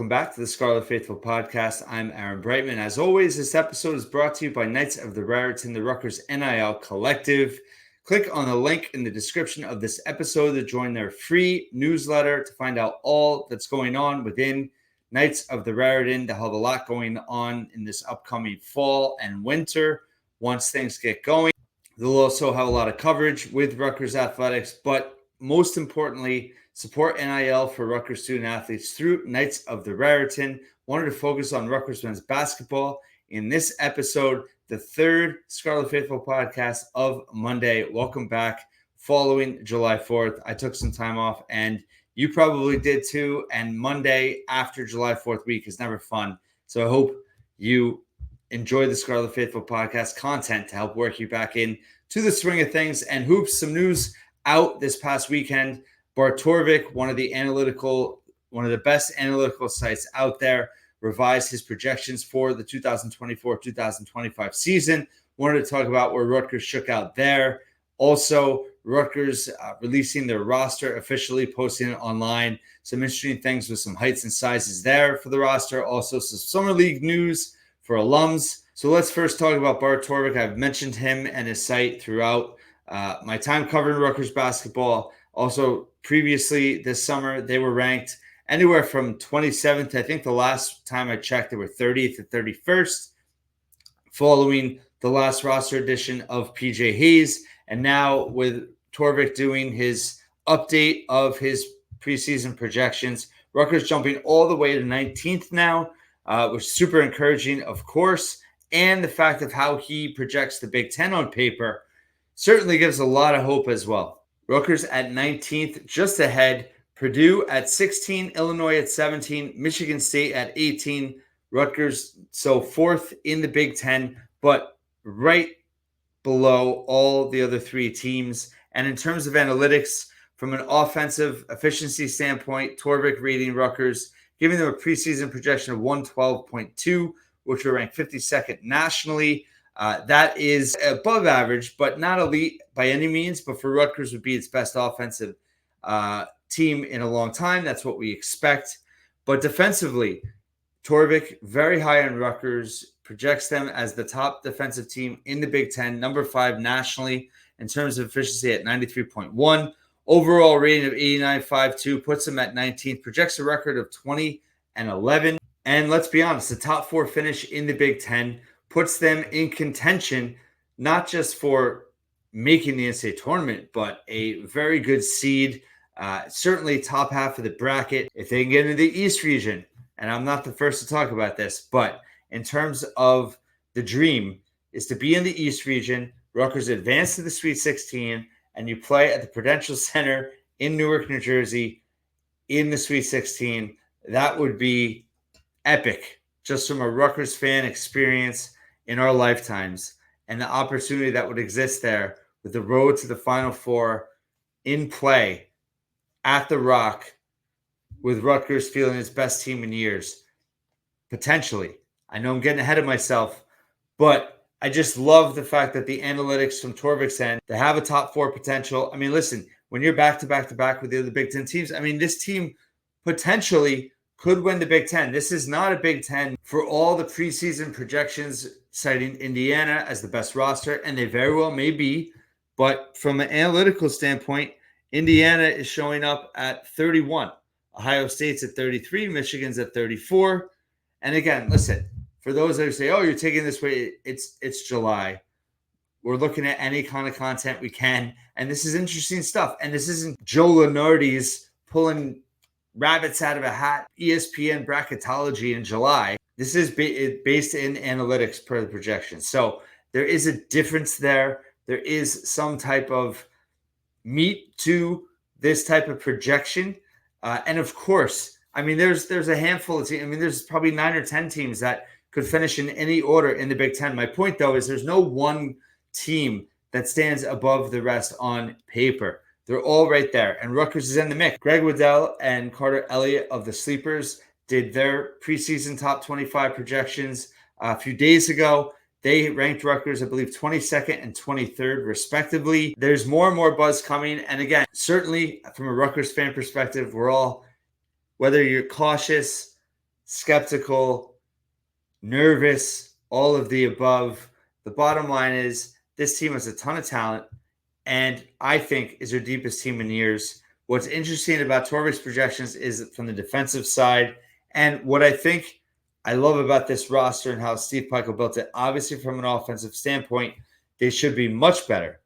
welcome back to the Scarlet Faithful podcast. I'm Aaron Brightman. As always, this episode is brought to you by Knights of the Raritan, the Rutgers NIL Collective. Click on the link in the description of this episode to join their free newsletter to find out all that's going on within Knights of the Raritan. They'll have a lot going on in this upcoming fall and winter once things get going. They'll also have a lot of coverage with Rutgers athletics, but most importantly, support NIL for Rutgers student athletes through Knights of the Raritan. Wanted to focus on Rutgers men's basketball in this episode, the third Scarlet Faithful podcast of Monday. Welcome back following July 4th. I took some time off and you probably did too. And Monday after July 4th week is never fun. So I hope you enjoy the Scarlet Faithful podcast content to help work you back in to the swing of things. And hoops, some news out this past weekend. Bart Torvik, one of the best analytical sites out there, revised his projections for the 2024-2025 season. Wanted to talk about where Rutgers shook out there. Also, Rutgers releasing their roster officially, posting it online. Some interesting things with some heights and sizes there for the roster. Also, some summer league news for alums. So let's first talk about Bart Torvik. I've mentioned him and his site throughout my time covering Rutgers basketball. Also, previously this summer, they were ranked anywhere from 27th. I think the last time I checked, they were 30th to 31st, following the last roster edition of PJ Hayes. And now with Torvik doing his update of his preseason projections, Rutgers jumping all the way to 19th now, which is super encouraging, of course. And the fact of how he projects the Big Ten on paper certainly gives a lot of hope as well. Rutgers at 19th, just ahead. Purdue at 16, Illinois at 17, Michigan State at 18, Rutgers, so fourth in the Big Ten, but right below all the other three teams. And in terms of analytics, from an offensive efficiency standpoint, Torvik rating Rutgers, giving them a preseason projection of 112.2, which will rank 52nd nationally. That is above average, but not elite by any means. But for Rutgers would be its best offensive team in a long time. That's what we expect. But defensively, Torvik, very high on Rutgers, projects them as the top defensive team in the Big Ten, number 5 nationally in terms of efficiency at 93.1. Overall rating of 89.52 puts them at 19th, projects a record of 20-11. And let's be honest, the top 4 finish in the Big Ten puts them in contention, not just for making the NCAA tournament, but a very good seed, certainly top half of the bracket. If they can get into the East region, and I'm not the first to talk about this, but in terms of the dream is to be in the East region, Rutgers advance to the Sweet 16, and you play at the Prudential Center in Newark, New Jersey in the Sweet 16. That would be epic, just from a Rutgers fan experience in our lifetimes, and the opportunity that would exist there with the road to the Final Four in play at the Rock, with Rutgers feeling its best team in years. Potentially. I know I'm getting ahead of myself, but I just love the fact that the analytics from Torvik's end, they have a top 4 potential. I mean, listen, when you're back to back to back with the other Big Ten teams, I mean, this team potentially could win the Big Ten. This is not a Big Ten for all the preseason projections citing Indiana as the best roster, and they very well may be. But from an analytical standpoint, Indiana is showing up at 31. Ohio State's at 33. Michigan's at 34. And again, listen, for those that say, oh, you're taking this way, it's July. We're looking at any kind of content we can. And this is interesting stuff. And this isn't Joe Lunardi's pulling rabbits out of a hat, ESPN bracketology in July. This is based in analytics per the projection. So there is a difference there. There is some type of meat to this type of projection. And of course, I mean, there's a handful of teams. I mean, there's probably 9 or 10 teams that could finish in any order in the Big Ten. My point, though, is there's no one team that stands above the rest on paper. They're all right there. And Rutgers is in the mix. Greg Waddell and Carter Elliott of the Sleepers did their preseason top 25 projections a few days ago. They ranked Rutgers, I believe, 22nd and 23rd, respectively. There's more and more buzz coming. And again, certainly from a Rutgers fan perspective, we're all, whether you're cautious, skeptical, nervous, all of the above. The bottom line is this team has a ton of talent and I think is their deepest team in years. What's interesting about Torvik's projections is from the defensive side. And what I think I love about this roster and how Steve Pikiell built it, obviously from an offensive standpoint, they should be much better.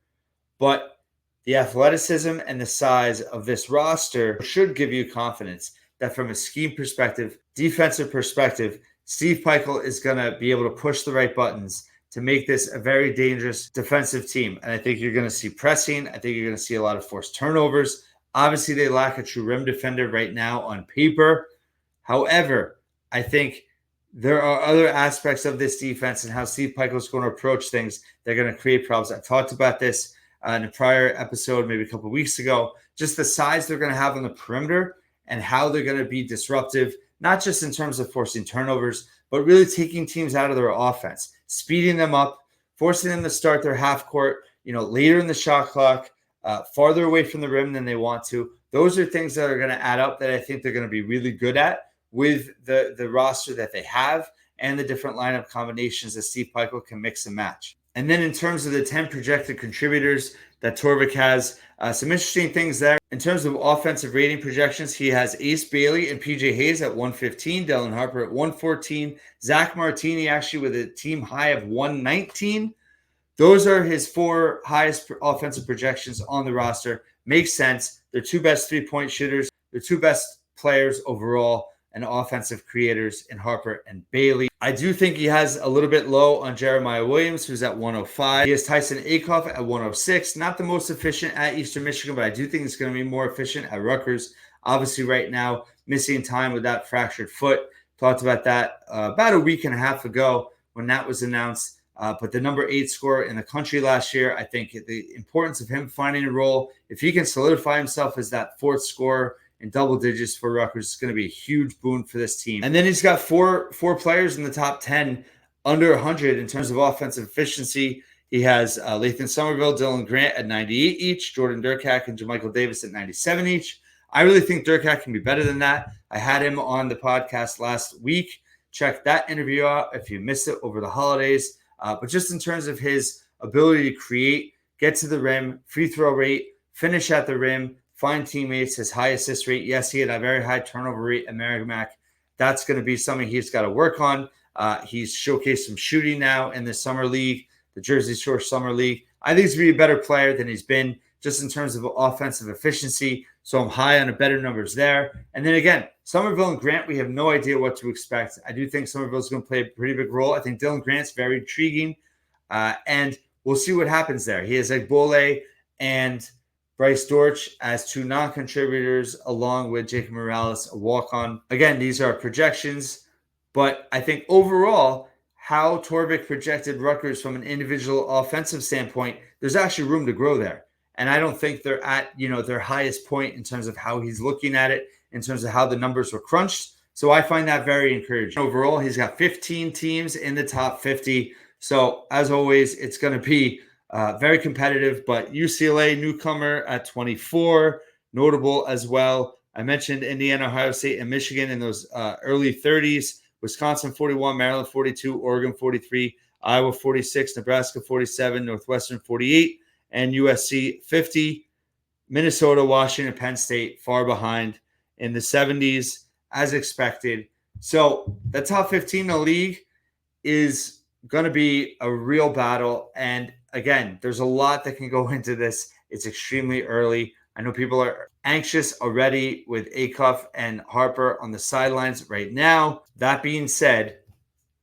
But the athleticism and the size of this roster should give you confidence that from a scheme perspective, defensive perspective, Steve Pikiell is going to be able to push the right buttons to make this a very dangerous defensive team. And I think you're going to see pressing. I think you're going to see a lot of forced turnovers. Obviously, they lack a true rim defender right now on paper. However, I think there are other aspects of this defense and how Steve Pikiell is going to approach things. They're going to create problems. I talked about this in a prior episode, maybe a couple of weeks ago, just the size they're going to have on the perimeter and how they're going to be disruptive, not just in terms of forcing turnovers, but really taking teams out of their offense, speeding them up, forcing them to start their half court, later in the shot clock, farther away from the rim than they want to. Those are things that are going to add up that I think they're going to be really good at with the roster that they have and the different lineup combinations that Steve Pikiell can mix and match. And then in terms of the 10 projected contributors that Torvik has, some interesting things there. In terms of offensive rating projections, he has Ace Bailey and PJ Hayes at 115, Dylan Harper at 114, Zach Martini actually with a team high of 119. Those are his 4 highest offensive projections on the roster. Makes sense. They're 2 best three-point shooters. They're 2 best players overall and offensive creators in Harper and Bailey. I do think he has a little bit low on Jeremiah Williams, who's at 105. He has Tyson Akoff at 106. Not the most efficient at Eastern Michigan, but I do think he's going to be more efficient at Rutgers. Obviously, right now, missing time with that fractured foot. Talked about that about a week and a half ago when that was announced. But the number 8 scorer in the country last year, I think the importance of him finding a role, if he can solidify himself as that 4th scorer in double digits for Rutgers, it's going to be a huge boon for this team. And then he's got four players in the top 10 under 100 in terms of offensive efficiency. He has Lathan Somerville, Dylan Grant at 98 each, Jordan Durkak and JaMychal Davis at 97 each. I really think Durkak can be better than that. I had him on the podcast last week. Check that interview out if you missed it over the holidays. But just in terms of his ability to create, get to the rim, free throw rate, finish at the rim, find teammates, his high assist rate. Yes, he had a very high turnover rate at Merrimack. That's going to be something he's got to work on. He's showcased some shooting now in the summer league, the Jersey Shore Summer League. I think he's going to be a better player than he's been just in terms of offensive efficiency. So I'm high on the better numbers there. And then again, Somerville and Grant, we have no idea what to expect. I do think Somerville's going to play a pretty big role. I think Dylan Grant's very intriguing. And we'll see what happens there. He has Egbole and Bryce Dortch as 2 non-contributors, along with Jacob Morales, a walk-on. Again, these are projections, but I think overall, how Torvik projected Rutgers from an individual offensive standpoint, there's actually room to grow there. And I don't think they're at, their highest point in terms of how he's looking at it, in terms of how the numbers were crunched. So I find that very encouraging. Overall, he's got 15 teams in the top 50. So as always, it's going to be very competitive, but UCLA newcomer at 24, notable as well. I mentioned Indiana, Ohio State, and Michigan in those early 30s. Wisconsin 41, Maryland 42, Oregon 43, Iowa 46, Nebraska 47, Northwestern 48, and USC 50. Minnesota, Washington, Penn State far behind in the 70s, as expected. So the top 15 in the league is going to be a real battle. And again, there's a lot that can go into this. It's extremely early. I know people are anxious already with Akoff and Harper on the sidelines right now. That being said,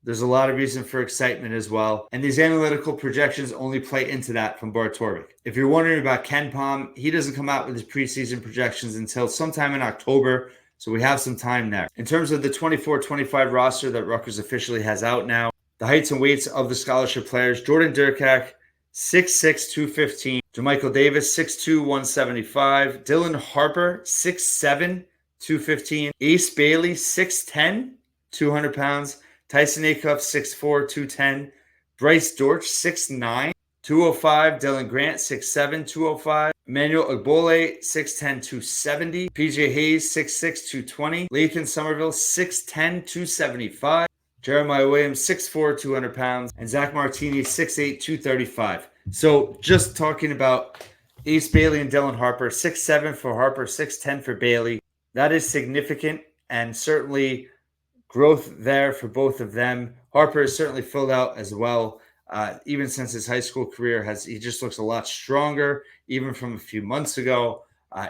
there's a lot of reason for excitement as well. And these analytical projections only play into that from Bart Torvik. If you're wondering about Ken Pom, he doesn't come out with his preseason projections until sometime in October. So we have some time there. In terms of the 24-25 roster that Rutgers officially has out now, the heights and weights of the scholarship players: Jordan Durkak, 6'6", 215. JaMychal Davis, 6'2", 175. Dylan Harper, 6'7", 215. Ace Bailey, 6'10", 200 pounds. Tyson Akoff, 6'4", 210. Bryce Dortch, 6'9", 205, Dylan Grant, 6'7", 205. Emmanuel Ogbole, 6'10", 270. PJ Hayes, 6'6", 220. Lathan Somerville, 6'10", 275. Jeremiah Williams, 6'4", 200 pounds. And Zach Martini, 6'8", 235. So just talking about Ace Bailey and Dylan Harper, 6'7" for Harper, 6'10" for Bailey. That is significant and certainly growth there for both of them. Harper has certainly filled out as well. Even since his high school career, he just looks a lot stronger, even from a few months ago.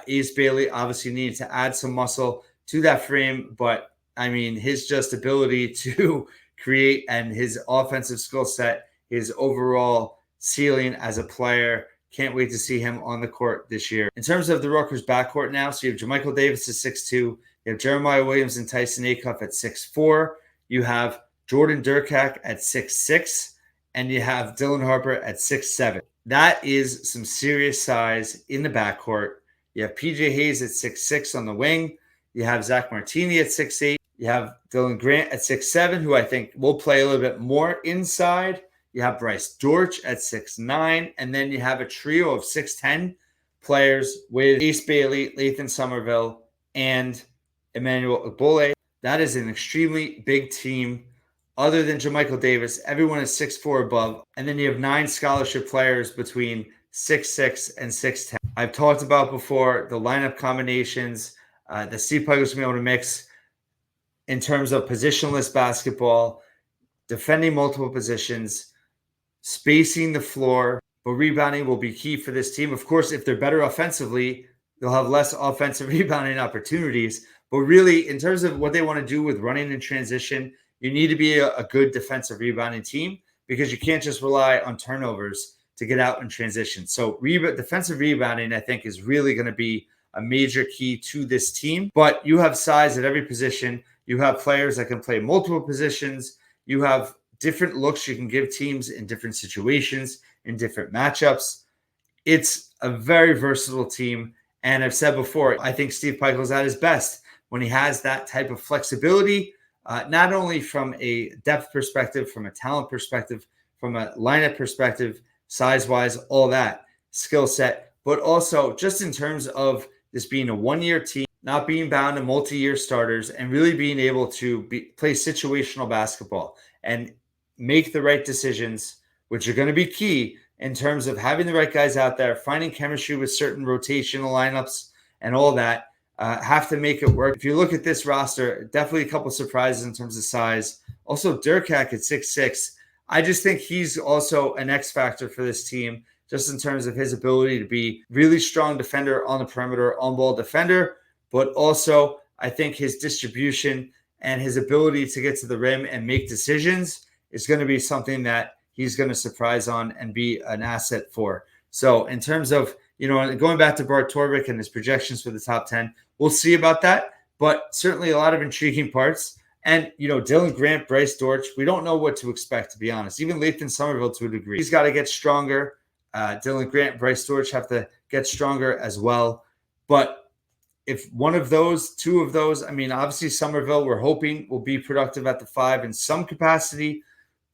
Ace Bailey obviously needed to add some muscle to that frame, but I mean, his just ability to create and his offensive skill set, his overall ceiling as a player, can't wait to see him on the court this year. In terms of the Rutgers backcourt now, so you have JaMychal Davis at 6'2", you have Jeremiah Williams and Tyson Acuff at 6'4", you have Jordan Durkak at 6'6", and you have Dylan Harper at 6'7". That is some serious size in the backcourt. You have PJ Hayes at 6'6" on the wing. You have Zach Martini at 6'8". You have Dylan Grant at 6'7", who I think will play a little bit more inside. You have Bryce Dortch at 6'9", and then you have a trio of 6'10" players with Ace Bailey, Lathan Somerville, and Emmanuel Ogbole. That is an extremely big team. Other than JaMychal Davis, everyone is 6'4" above. And then you have 9 scholarship players between 6'6" and 6'10". I've talked about before the lineup combinations that Steve Pikiell is going to be able to mix in terms of positionless basketball, defending multiple positions, spacing the floor, but rebounding will be key for this team. Of course, if they're better offensively, they'll have less offensive rebounding opportunities. But really, in terms of what they want to do with running in transition, you need to be a good defensive rebounding team because you can't just rely on turnovers to get out in transition. So defensive rebounding, I think, is really going to be a major key to this team. But you have size at every position. You have players that can play multiple positions. You have different looks you can give teams in different situations, in different matchups. It's a very versatile team. And I've said before, I think Steve Pikiell is at his best when he has that type of flexibility, not only from a depth perspective, from a talent perspective, from a lineup perspective, size-wise, all that skill set, but also just in terms of this being a one-year team, not being bound to multi-year starters, and really being able to play situational basketball and make the right decisions, which are going to be key in terms of having the right guys out there, finding chemistry with certain rotational lineups and all that. Have to make it work. If you look at this roster, definitely a couple surprises in terms of size. Also, Durkak at 6'6". I just think he's also an X factor for this team, just in terms of his ability to be really strong defender on the perimeter, on-ball defender, but also I think his distribution and his ability to get to the rim and make decisions is going to be something that he's going to surprise on and be an asset for. So in terms of, going back to Bart Torvik and his projections for the top 10, we'll see about that, but certainly a lot of intriguing parts. And, Dylan Grant, Bryce Dortch, we don't know what to expect, to be honest. Even Lathan Somerville to a degree. He's got to get stronger. Dylan Grant, Bryce Dortch have to get stronger as well. But if one of those, two of those, obviously Somerville, we're hoping will be productive at the 5 in some capacity,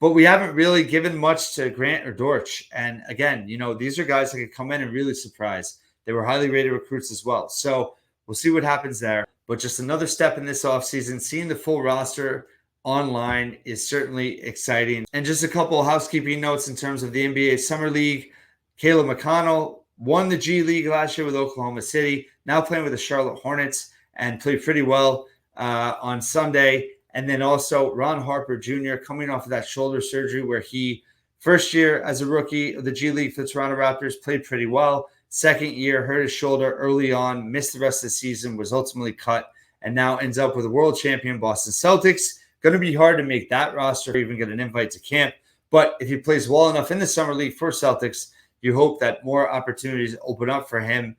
but we haven't really given much to Grant or Dortch. And again, these are guys that could come in and really surprise. They were highly rated recruits as well. So we'll see what happens there. But just another step in this offseason, seeing the full roster online is certainly exciting. And just a couple of housekeeping notes in terms of the NBA Summer League. Caleb McConnell won the G League last year with Oklahoma City, now playing with the Charlotte Hornets, and played pretty well on Sunday. And then also Ron Harper Jr. coming off of that shoulder surgery where he, first year as a rookie of the G League for the Toronto Raptors, played pretty well. Second year, hurt his shoulder early on, missed the rest of the season, was ultimately cut, and now ends up with the world champion Boston Celtics. Going to be hard to make that roster or even get an invite to camp. But if he plays well enough in the Summer League for Celtics, you hope that more opportunities open up for him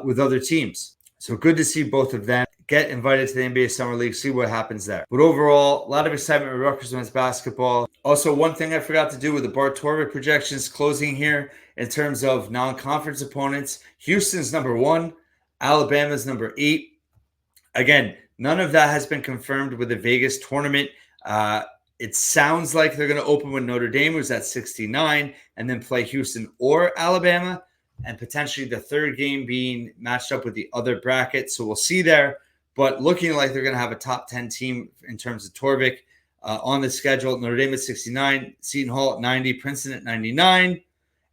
with other teams. So good to see both of them get invited to the NBA Summer League, see what happens there. But overall, a lot of excitement with Rutgers men's basketball. Also, one thing I forgot to do with the Bart Torvik projections closing here in terms of non-conference opponents. Houston's number 1, Alabama's number 8. Again, none of that has been confirmed with the Vegas tournament. It sounds like they're going to open with Notre Dame, who's at 69, and then play Houston or Alabama, and potentially the third game being matched up with the other bracket. So we'll see there. But looking like they're going to have a top 10 team in terms of Torvik on the schedule. Notre Dame at 69, Seton Hall at 90, Princeton at 99.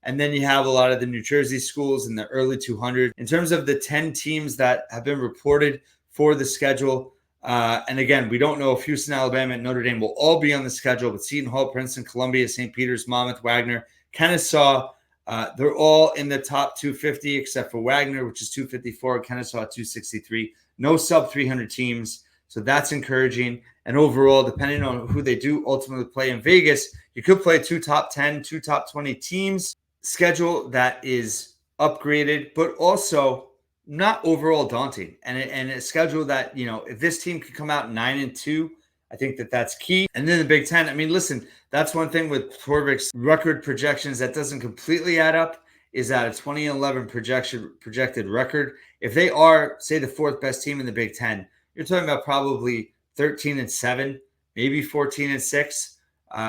And then you have a lot of the New Jersey schools in the early 200s. In terms of the 10 teams that have been reported for the schedule, and again, we don't know if Houston, Alabama, and Notre Dame will all be on the schedule, but Seton Hall, Princeton, Columbia, St. Peter's, Monmouth, Wagner, Kennesaw, they're all in the top 250 except for Wagner, which is 254, Kennesaw 263. No sub 300 teams, so that's encouraging. And overall, depending on who they do ultimately play in Vegas, you could play 2 top 10, 2 top 20 teams. Schedule that is upgraded, but also not overall daunting, and a schedule that, if this team could come out 9-2, I think that's key. And then the Big Ten, I mean, listen, that's one thing with Torvik's record projections that doesn't completely add up, is that a 2011 projected record. If they are, say, the 4th best team in the Big Ten, you're talking about probably 13-7, maybe 14-6.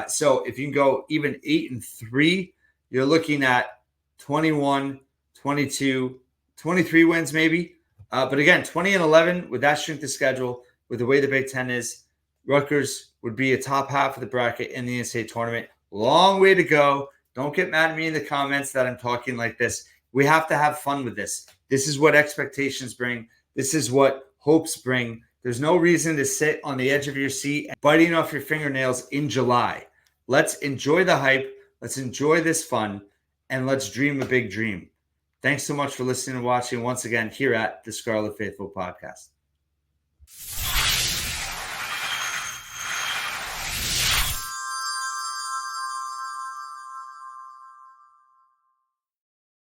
So if you can go even 8-3, you're looking at 21, 22, 23 wins maybe. But again, 20-11 with that strength of schedule, with the way the Big Ten is, Rutgers would be a top half of the bracket in the NCAA tournament. Long way to go. Don't get mad at me in the comments that I'm talking like this. We have to have fun with this. This is what expectations bring. This is what hopes bring. There's no reason to sit on the edge of your seat and biting off your fingernails in July. Let's enjoy the hype. Let's enjoy this fun, and let's dream a big dream. Thanks so much for listening and watching once again here at the Scarlet Faithful Podcast.